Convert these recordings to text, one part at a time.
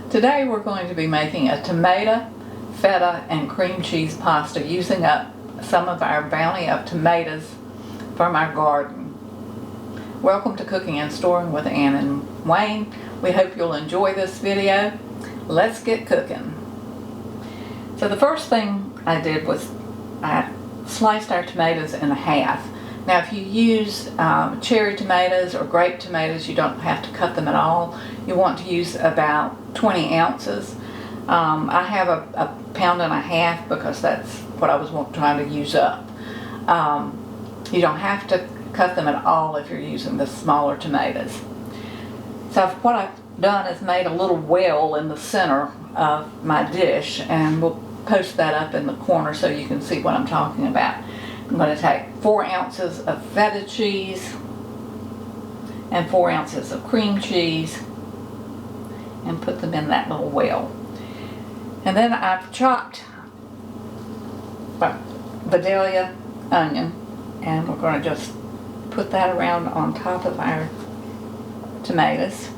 Today we're going to be making a tomato, feta, and cream cheese pasta using up some of our bounty of tomatoes from our garden. Welcome to Cooking and Storing with Ann and Wayne. We hope you'll enjoy this video. Let's get cooking. So the first thing I did was I sliced our tomatoes in half. Now if you use cherry tomatoes or grape tomatoes, you don't have to cut them at all. You want to use about 20 ounces. I have a pound and a half because that's what I was trying to use up. You don't have to cut them at all if you're using the smaller tomatoes. So what I've done is made a little well in the center of my dish, and we'll post that up in the corner so you can see what I'm talking about. I'm going to take 4 ounces of feta cheese and 4 ounces of cream cheese and put them in that little well. And then I've chopped Vidalia onion, and we're going to just put that around on top of our tomatoes.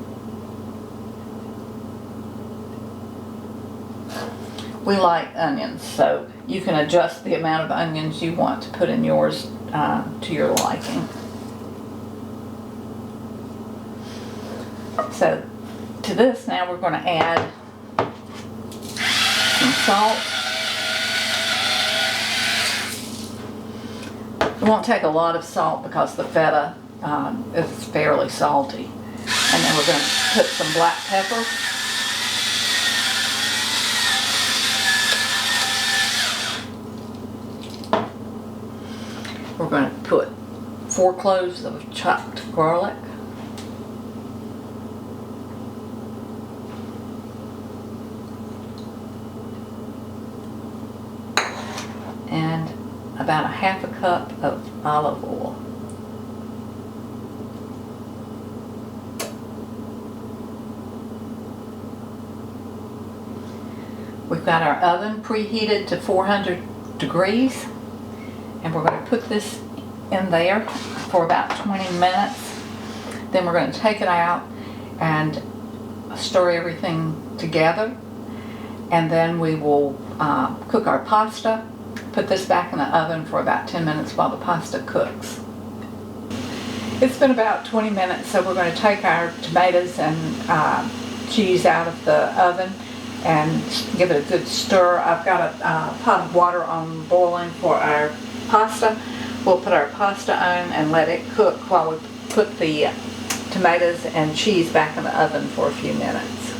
We like onions, so you can adjust the amount of onions you want to put in yours to your liking. So to this now we're going to add some salt. We won't take a lot of salt because the feta is fairly salty. And then we're going to put some black pepper. We're going to put 4 cloves of chopped garlic. And about a half a cup of olive oil. We've got our oven preheated to 400 degrees, and we're going to put this in there for about 20 minutes. Then we're going to take it out and stir everything together, and then we will cook our pasta. Put this back in the oven for about 10 minutes while the pasta cooks. It's been about 20 minutes, so we're going to take our tomatoes and cheese out of the oven and give it a good stir. I've got a pot of water on boiling for our pasta. We'll put our pasta on and let it cook while we put the tomatoes and cheese back in the oven for a few minutes.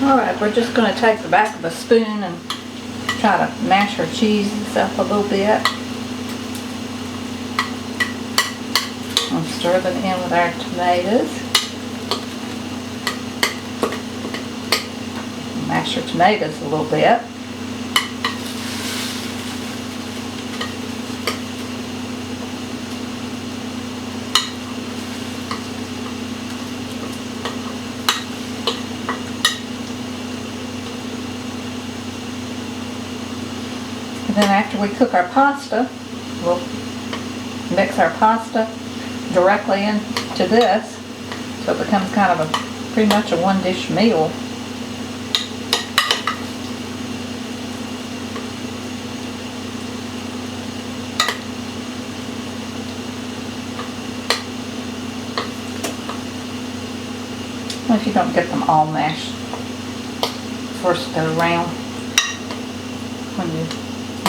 Alright, we're just going to take the back of a spoon and try to mash our cheeses up a little bit and stir them in with our tomatoes. Mash our tomatoes a little bit. And then after we cook our pasta, we'll mix our pasta directly into this, so it becomes kind of pretty much a one-dish meal. Well, if you don't get them all mashed first go around, when you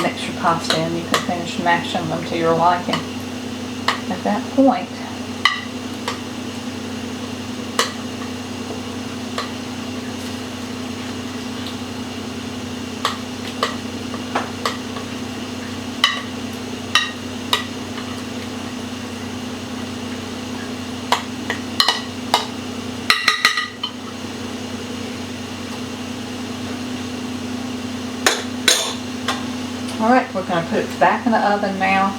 mix your pasta in, you can finish mashing them to your liking at that point. Alright, we're going to put it back in the oven now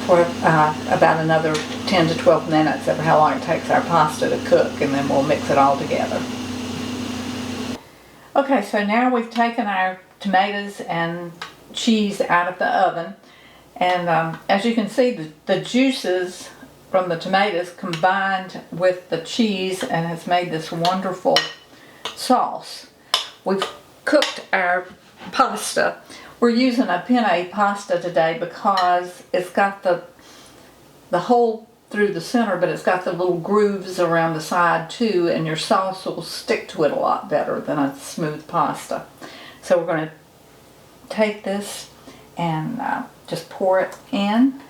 for about another 10 to 12 minutes, over how long it takes our pasta to cook, and then we'll mix it all together. Okay, so now we've taken our tomatoes and cheese out of the oven, and as you can see, the juices from the tomatoes combined with the cheese and has made this wonderful sauce. We've cooked our pasta. We're using a penne pasta today because it's got the hole through the center, but it's got the little grooves around the side too, and your sauce will stick to it a lot better than a smooth pasta. So we're going to take this and just pour it in.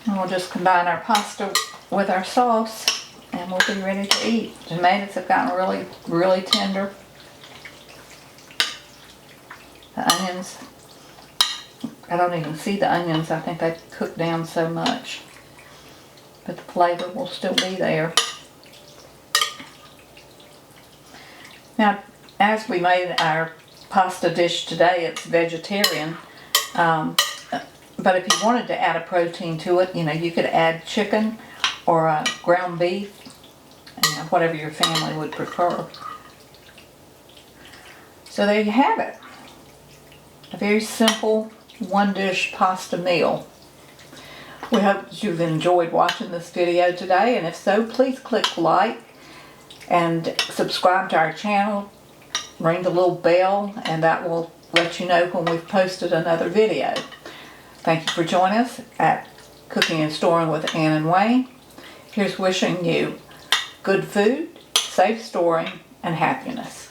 And we'll just combine our pasta with our sauce and we'll be ready to eat. The tomatoes have gotten really, really tender. The onions, I don't even see the onions. I think they cooked down so much. But the flavor will still be there. Now, as we made our pasta dish today, it's vegetarian. But if you wanted to add a protein to it, you could add chicken or ground beef, whatever your family would prefer. So there you have it. A very simple one-dish pasta meal. We hope that you've enjoyed watching this video today, and if so, please click like and subscribe to our channel. Ring the little bell, and that will let you know when we've posted another video. Thank you for joining us at Cooking and Storing with Ann and Wayne. Here's wishing you good food, safe storing, and happiness.